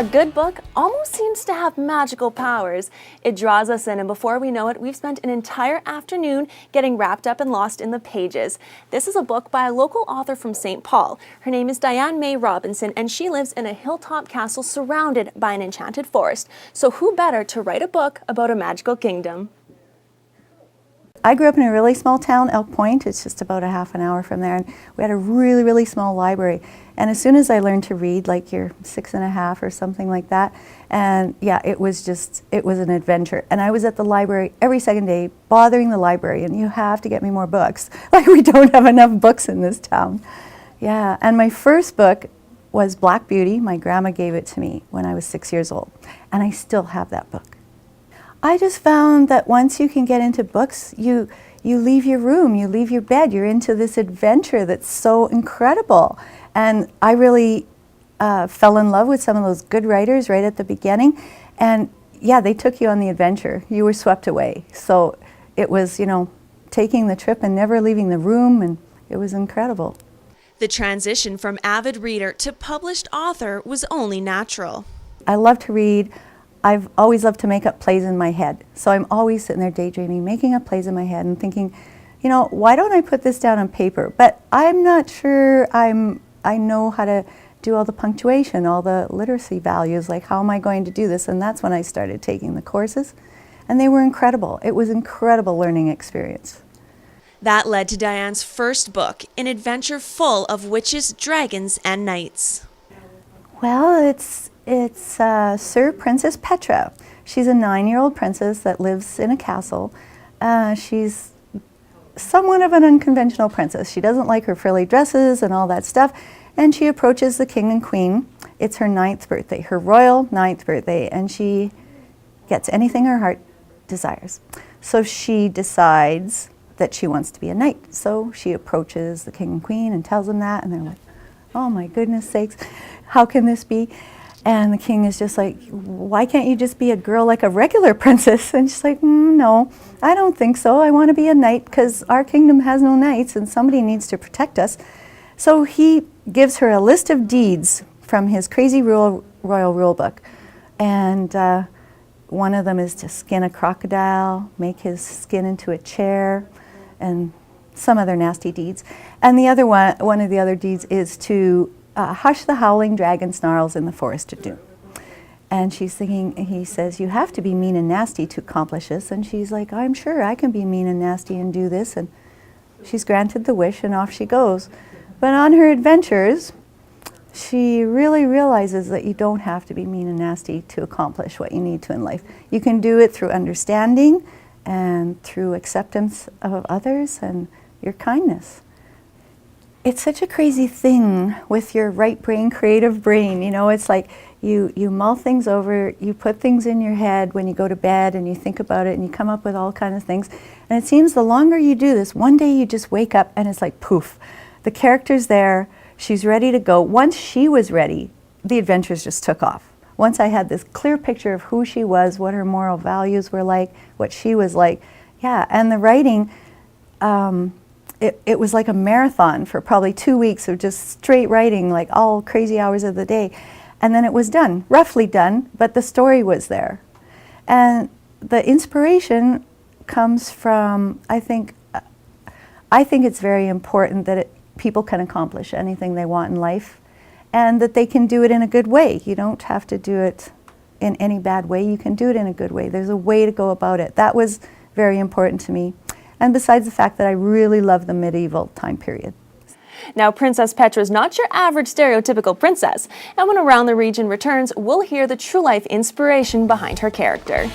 A good book almost seems to have magical powers. It draws us in, and before we know it, we've spent an entire afternoon getting wrapped up and lost in the pages. This is a book by a local author from St. Paul. Her name is Diane Mae Robinson, and she lives in a hilltop castle surrounded by an enchanted forest. So who better to write a book about a magical kingdom? I grew up in a really small town, Elk Point. It's just about a half an hour from there. And we had a really, really small library. And as soon as I learned to read, like you're 6.5 or something like that, and yeah, it was an adventure. And I was at the library every second day, bothering the librarian. You have to get me more books. Like, we don't have enough books in this town. Yeah, and my first book was Black Beauty. My grandma gave it to me when I was 6 years old. And I still have that book. I just found that once you can get into books, you leave your room, you leave your bed, you're into this adventure that's so incredible. And I really fell in love with some of those good writers right at the beginning. And yeah, they took you on the adventure. You were swept away. So it was, you know, taking the trip and never leaving the room, and it was incredible. The transition from avid reader to published author was only natural. I love to read. I've always loved to make up plays in my head. So I'm always sitting there daydreaming, making up plays in my head and thinking, you know, why don't I put this down on paper? But I'm not sure I know how to do all the punctuation, all the literacy values, like how am I going to do this? And that's when I started taking the courses. And they were incredible. It was an incredible learning experience. That led to Diane's first book, an adventure full of witches, dragons, and knights. Well, it's Sir Princess Petra. She's a 9-year-old princess that lives in a castle. She's somewhat of an unconventional princess. She doesn't like her frilly dresses and all that stuff. And she approaches the king and queen. It's her 9th birthday, her royal 9th birthday, and she gets anything her heart desires. So she decides that she wants to be a knight. So she approaches the king and queen and tells them that, and they're like, oh my goodness sakes, how can this be? And the king is just like, why can't you just be a girl like a regular princess? And she's like, no, I don't think so. I want to be a knight because our kingdom has no knights and somebody needs to protect us. So he gives her a list of deeds from his crazy royal rule book. And one of them is to skin a crocodile, make his skin into a chair, and some other nasty deeds. And the other one of the other deeds is to hush the howling dragon snarls in the forest of doom. And she's thinking, he says, you have to be mean and nasty to accomplish this. And she's like, I'm sure I can be mean and nasty and do this. And she's granted the wish, and off she goes. But on her adventures, she really realizes that you don't have to be mean and nasty to accomplish what you need to in life. You can do it through understanding and through acceptance of others and your kindness. It's such a crazy thing with your right brain, creative brain. You know, it's like you mull things over, you put things in your head when you go to bed and you think about it and you come up with all kinds of things. And it seems the longer you do this, one day you just wake up and it's like poof. The character's there, she's ready to go. Once she was ready, the adventures just took off. Once I had this clear picture of who she was, what her moral values were like, what she was like, yeah, and the writing, it was like a marathon for probably 2 weeks of just straight writing, like all crazy hours of the day. And then it was done, roughly done, but the story was there. And the inspiration comes from, I think it's very important that people can accomplish anything they want in life, and that they can do it in a good way. You don't have to do it in any bad way. You can do it in a good way. There's a way to go about it. That was very important to me. And besides the fact that I really love the medieval time period. Now, Princess Petra is not your average stereotypical princess. And when Around the Region returns, we'll hear the true life inspiration behind her character.